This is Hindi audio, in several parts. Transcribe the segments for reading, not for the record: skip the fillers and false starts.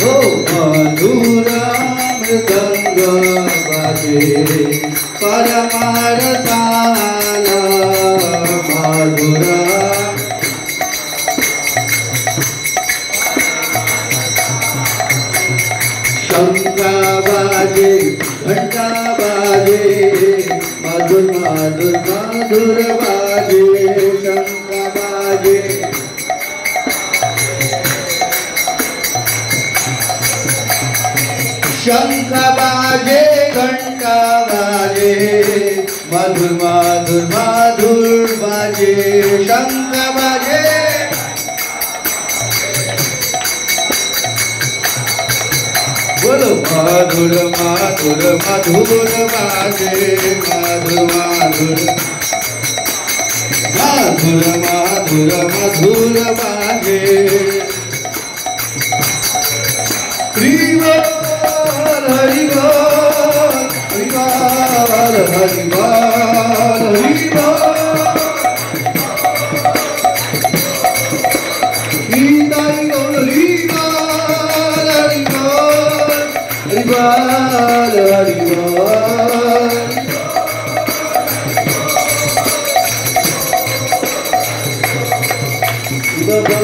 ओ मधुरा मृदंग बाजे परमारसान मधुरा शंका बाजे घंटा बाजे मधुर मधुर मधुर बाजे शंका बाजे शंख बाजे घंटा बाजे मधुर मधुर मधुर बाजे शंख बाजे बोलो मधुर मधुर मधुर बाजे मधुर मधुर मधुर मधुर मधुर बाजे हरि बोल हरि बोल हरि बोल हरि बोल हरि बोल गीताई बोल हरि बोल हरि बोल हरि बोल बबू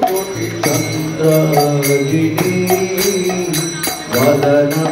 कोटि चंद्र वदना